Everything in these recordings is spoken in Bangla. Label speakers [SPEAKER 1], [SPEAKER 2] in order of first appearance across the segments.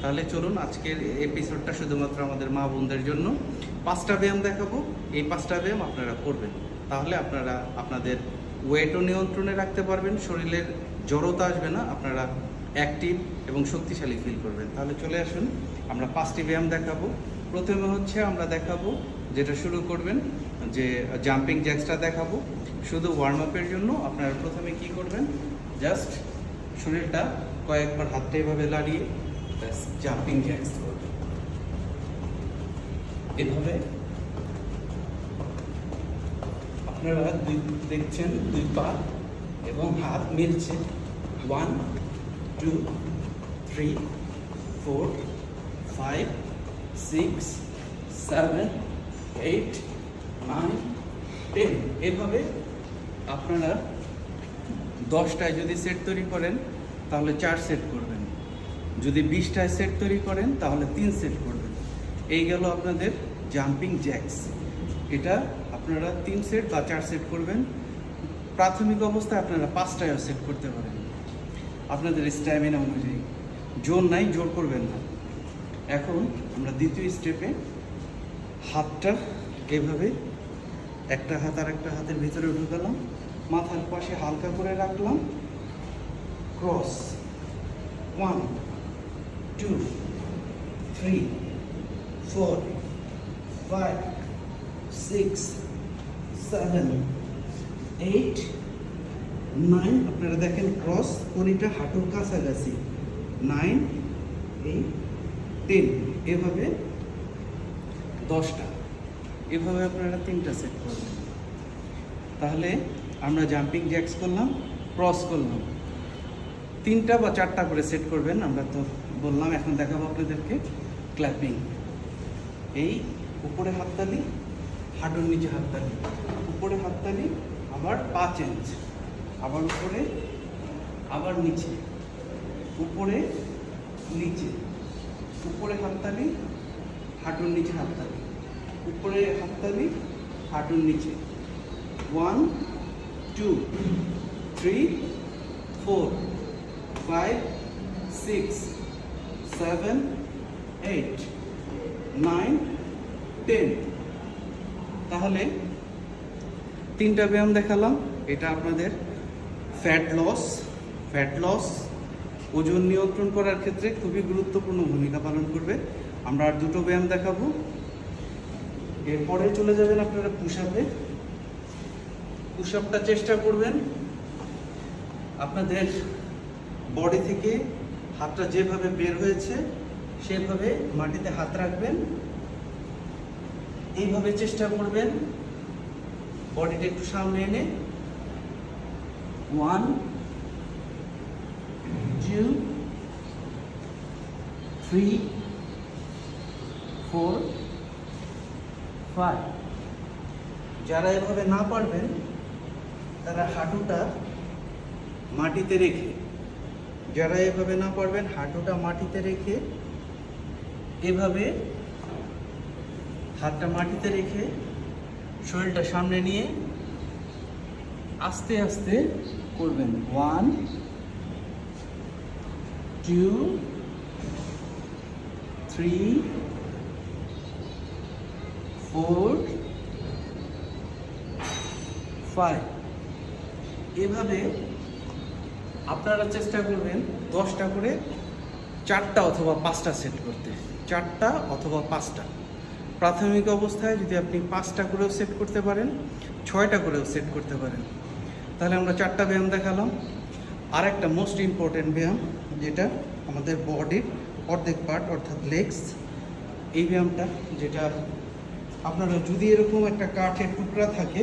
[SPEAKER 1] তাহলে চলুন আজকের এপিসোডটা শুধুমাত্র আমাদের মা বোনদের জন্য। 5টা ব্যায়াম দেখাবো, এই 5টা ব্যায়াম আপনারা করবেন, তাহলে আপনারা আপনাদের ওয়েটও নিয়ন্ত্রণে রাখতে পারবেন, শরীরের জড়তা আসবে না, আপনারা অ্যাক্টিভ এবং শক্তিশালী ফিল করবেন। তাহলে চলে আসুন, আমরা 5টি ব্যায়াম দেখাবো। প্রথমে হচ্ছে আমরা দেখাবো, যেটা শুরু করবেন, যে জাম্পিং জ্যাক্সটা দেখাবো। শুধু ওয়ার্ম আপের জন্য আপনারা প্রথমে কি করবেন, জাস্ট শরীরটা কয়েকবার হাতটা এভাবে লাড়িয়ে জাম্পিং জ্যাক্স করবেন। এভাবে আপনারা দেখছেন দুই পা এবং হাত মিলছে। 1 2 3 4 5 6 7 8 9 10। এভাবে আপনারা 10টায় যদি সেট তৈরি করেন তাহলে 4 সেট করবেন, যদি 20টায় সেট তৈরি করেন তাহলে 3 সেট করবেন। এই গেল আপনাদের জাম্পিং জ্যাক্স। এটা আপনারা 3 সেট বা 4 সেট করবেন। প্রাথমিক অবস্থায় আপনারা 5টায়ও সেট করতে পারেন আপনাদের স্ট্যামিনা অনুযায়ী। জোর নাই, জোর করবেন না। এখন আমরা দ্বিতীয় স্টেপে হাতটা এভাবে একটা হাত আর একটা হাতের ভিতরে ঢুকালাম, মাথার পাশে হালকা করে রাখলাম, ক্রস 1 2 3 4 5 6 7 8 9। আপনারা দেখেন ক্রস কোনিটা হাঁটুর কাছাকাছি। 9 8 10। এভাবে 10টা, এভাবে আপনারা 3টা সেট করবেন। তাহলে আমরা জাম্পিং জ্যাক্স করলাম, ক্রস করলাম, 3টা বা 4টা করে সেট করবেন। আমরা তো বললাম, এখন দেখাবো আপনাদেরকে ক্ল্যাপিং। এই উপরে হাততালি, হাঁটুর নিচে হাততালি, উপরে হাততালি, আবার 5 চেঞ্জ, আবার উপরে, আবার নিচে, উপরে নিচে, উপরে হাততালি, হাঁটুর নিচে হাততালি, উপরে হাততালি, হাঁটুর নিচে। 1 2 3 4 5 6 7 8 9 10। তাহলে 3টা ব্যায়াম দেখালাম। এটা আপনাদের ফ্যাট লস, ওজন নিয়ন্ত্রণ করার ক্ষেত্রে খুবই গুরুত্বপূর্ণ ভূমিকা পালন করবে। আমরা আর 2টো ব্যায়াম দেখাবো। এরপরে চলে যাবেন আপনারা পুশ আপে। পুশ আপটা চেষ্টা করবেন আপনাদের বডি থেকে হাতটা যেভাবে বের হয়েছে সেভাবে মাটিতে হাত রাখবেন। এইভাবে চেষ্টা করবেন বডিটা একটু সামনে এনে। 1 2 3 4 5। যারা এভাবে না পারবেন তারা হাঁটুটা মাটিতে রেখে, এভাবে হাতটা মাটিতে রেখে শরীরটা সামনে নিয়ে আস্তে আস্তে করবেন। 1 2 3 4 5। এভাবে আপনারা চেষ্টা করবেন 10টা করে 4টা অথবা 5টা সেট করতে। 4টা অথবা 5টা। প্রাথমিক অবস্থায় যদি আপনি 5টা করেও সেট করতে পারেন, 6টা করেও সেট করতে পারেন। তাহলে আমরা 4টা ব্যায়াম দেখালাম। আর একটা মোস্ট ইম্পর্টেন্ট ব্যায়াম, যেটা আমাদের বডির অর্ধেক পার্ট অর্থাৎ লেগস, এই ব্যায়ামটা, যেটা আপনারা যদি এরকম একটা কাঠের টুকরা থাকে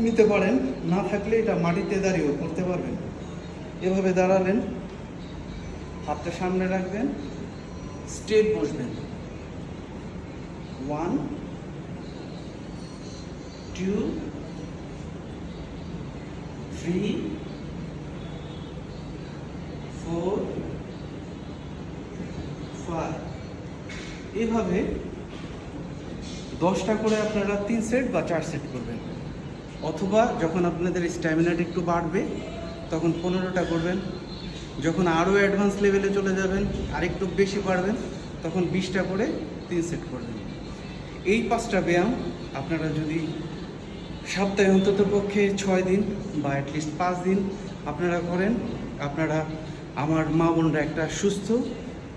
[SPEAKER 1] নিতে পারেন, না থাকলে এটা মাটিতে দাঁড়িয়েও করতে পারবেন। এভাবে দাঁড়ালেন, হাতটা সামনে রাখবেন, স্ট্রেট বসবেন। 1 2 3 4 5। এভাবে 10টা করে আপনারা 3 সেট বা 4 সেট করবেন। অথবা যখন আপনাদের স্ট্যামিনাটা একটু বাড়বে তখন 15টা করবেন, যখন আরও অ্যাডভান্স লেভেলে চলে যাবেন, আরেকটু বেশি পারবেন, তখন 20টা করে 3 সেট করবেন। এই 5টা ব্যায়াম আপনারা যদি সপ্তাহে অন্তত পক্ষে 6 দিন বা অ্যাটলিস্ট 5 দিন আপনারা করেন, আপনারা আমার মা বোনরা একটা সুস্থ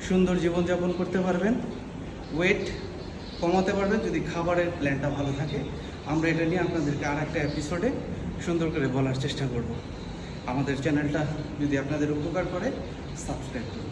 [SPEAKER 1] সুন্দর জীবনযাপন করতে পারবেন, ওয়েট কমাতে পারবেন যদি খাবারের প্ল্যানটা ভালো থাকে। আমরা এটা নিয়ে আপনাদেরকে আর একটা এপিসোডে সুন্দর করে বলার চেষ্টা করব। আমাদের চ্যানেলটা যদি আপনাদের উপকার করে, সাবস্ক্রাইব করুন।